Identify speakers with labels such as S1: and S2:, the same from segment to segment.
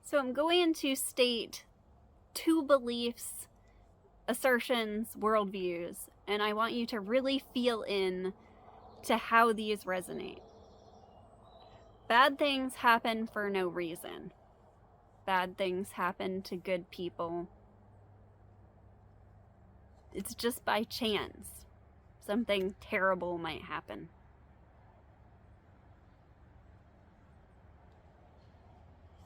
S1: So I'm going to state two beliefs, assertions, worldviews, and I want you to really feel in to how these resonate. Bad things happen for no reason. Bad things happen to good people. It's just by chance. Something terrible might happen.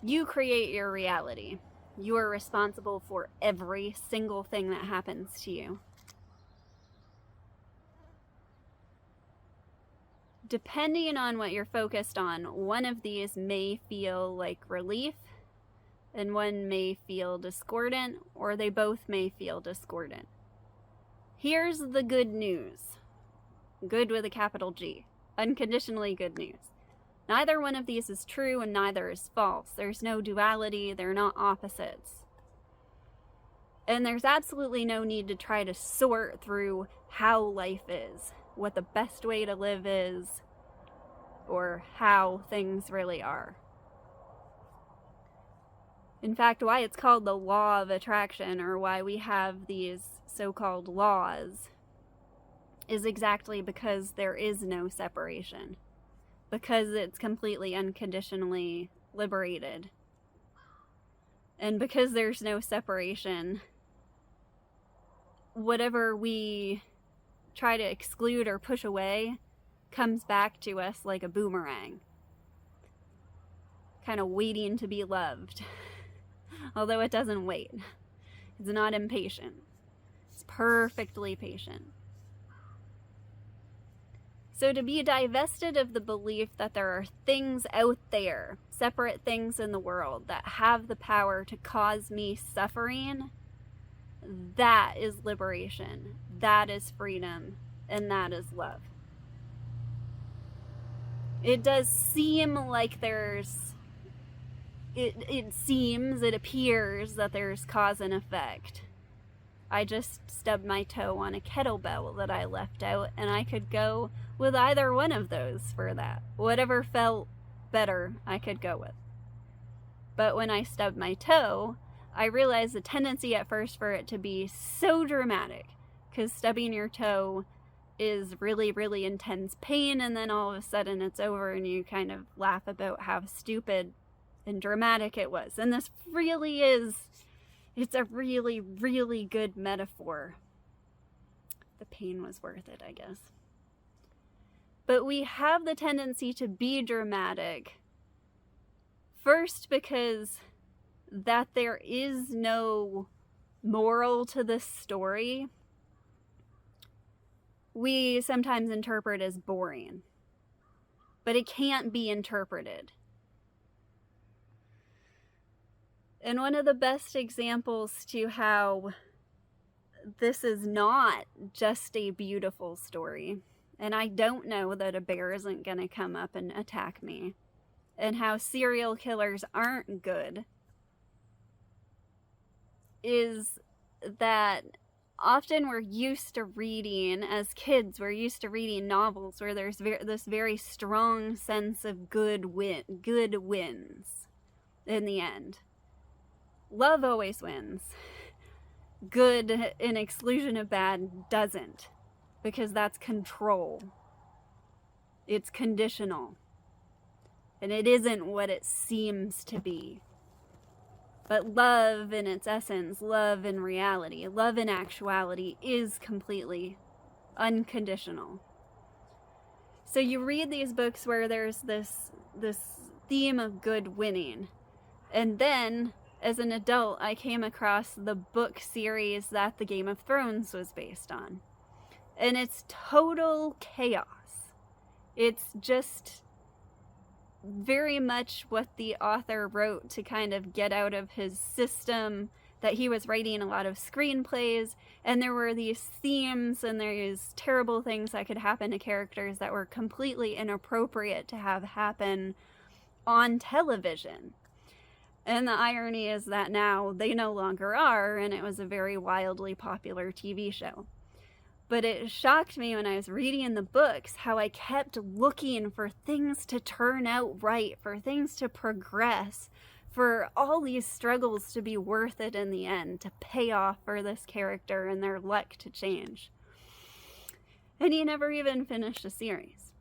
S1: You create your reality. You are responsible for every single thing that happens to you. Depending on what you're focused on, one of these may feel like relief, and one may feel discordant, or they both may feel discordant. Here's the good news. Good with a capital G. Unconditionally good news. Neither one of these is true and neither is false. There's no duality. They're not opposites. And there's absolutely no need to try to sort through how life is, what the best way to live is, or how things really are. In fact, why it's called the law of attraction, or why we have these so-called laws, is exactly because there is no separation. Because it's completely unconditionally liberated. And because there's no separation, whatever we try to exclude or push away comes back to us like a boomerang. Kind of waiting to be loved. Although it doesn't wait. It's not impatient. It's perfectly patient. So to be divested of the belief that there are things out there, separate things in the world, that have the power to cause me suffering, that is liberation, that is freedom, and that is love. It does seem like it appears that there's cause and effect. I just stubbed my toe on a kettlebell that I left out, and I could go with either one of those for that. Whatever felt better, I could go with. But when I stubbed my toe, I realized the tendency at first for it to be so dramatic, because stubbing your toe is really, really intense pain, and then all of a sudden it's over and you kind of laugh about how stupid and dramatic it was. And this really is, it's a really, really good metaphor. The pain was worth it, I guess. But we have the tendency to be dramatic. First, because that there is no moral to this story, we sometimes interpret as boring. But it can't be interpreted. And one of the best examples to how this is not just a beautiful story, and I don't know that a bear isn't going to come up and attack me, and how serial killers aren't good, is that often we're used to reading, as kids, we're used to reading novels where there's this very strong sense of good wins in the end. Love always wins. Good in exclusion of bad doesn't, because that's control. It's conditional. And it isn't what it seems to be. But love in its essence, love in reality, love in actuality is completely unconditional. So you read these books where there's this theme of good winning. And then, as an adult, I came across the book series that the Game of Thrones was based on. And it's total chaos. It's just very much what the author wrote to kind of get out of his system, that he was writing a lot of screenplays, and there were these themes and these terrible things that could happen to characters that were completely inappropriate to have happen on television. And the irony is that now they no longer are, and it was a very wildly popular TV show. But it shocked me when I was reading the books how I kept looking for things to turn out right, for things to progress, for all these struggles to be worth it in the end, to pay off for this character and their luck to change. And he never even finished a series.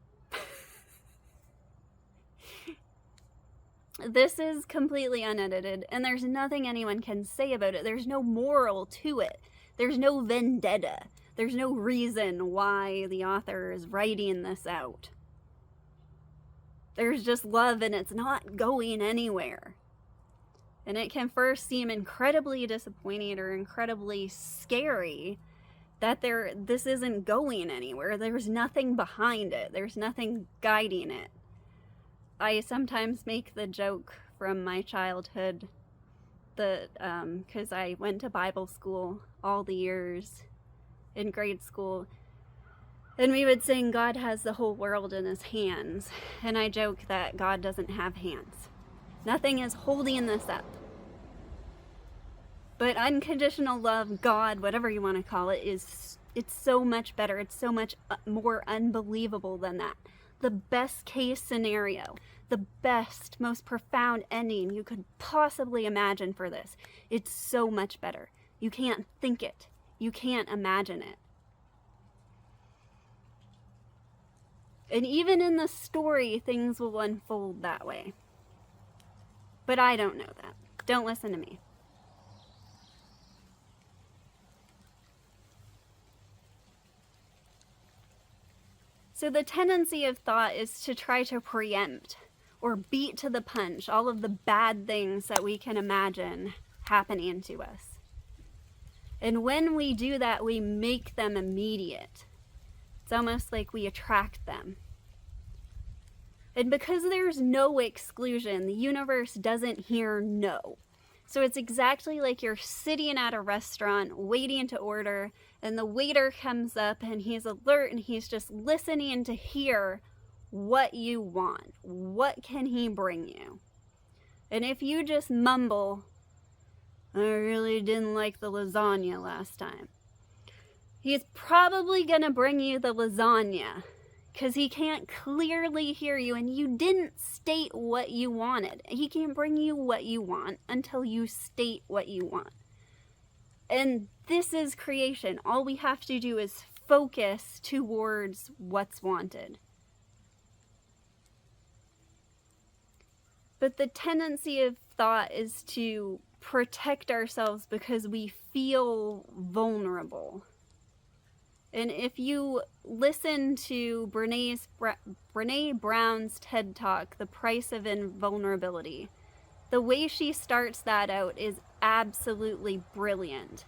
S1: This is completely unedited, and there's nothing anyone can say about it. There's no moral to it. There's no vendetta. There's no reason why the author is writing this out. There's just love, and it's not going anywhere. And it can first seem incredibly disappointing or incredibly scary that this isn't going anywhere. There's nothing behind it. There's nothing guiding it. I sometimes make the joke from my childhood that, because I went to Bible school all the years in grade school, and we would sing, God has the whole world in his hands. And I joke that God doesn't have hands. Nothing is holding this up. But unconditional love, God, whatever you want to call it, it's so much better. It's so much more unbelievable than that. The best case scenario, the best, most profound ending you could possibly imagine for this. It's so much better. You can't think it. You can't imagine it. And even in the story, things will unfold that way. But I don't know that. Don't listen to me. So the tendency of thought is to try to preempt or beat to the punch all of the bad things that we can imagine happening to us. And when we do that, we make them immediate. It's almost like we attract them. And because there's no exclusion, the universe doesn't hear no. So it's exactly like you're sitting at a restaurant waiting to order, and the waiter comes up and he's alert and he's just listening to hear what you want. What can he bring you? And if you just mumble, I really didn't like the lasagna last time, he's probably gonna bring you the lasagna because he can't clearly hear you and you didn't state what you wanted. He can't bring you what you want until you state what you want. And this is creation. All we have to do is focus towards what's wanted. But the tendency of thought is to protect ourselves because we feel vulnerable. And if you listen to Brené Brown's TED Talk, The Price of Invulnerability, the way she starts that out is absolutely brilliant.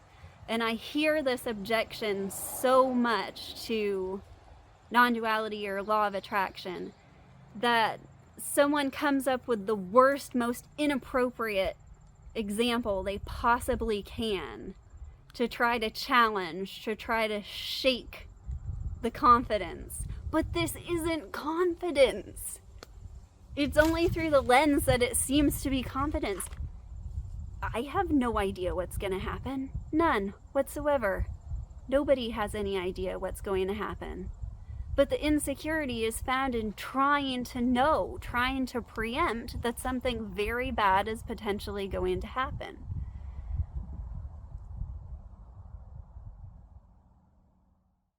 S1: And I hear this objection so much to non-duality or law of attraction that someone comes up with the worst, most inappropriate example they possibly can to try to challenge, to try to shake the confidence. But this isn't confidence. It's only through the lens that it seems to be confidence. I have no idea what's going to happen. None whatsoever. Nobody has any idea what's going to happen. But the insecurity is found in trying to know, trying to preempt that something very bad is potentially going to happen.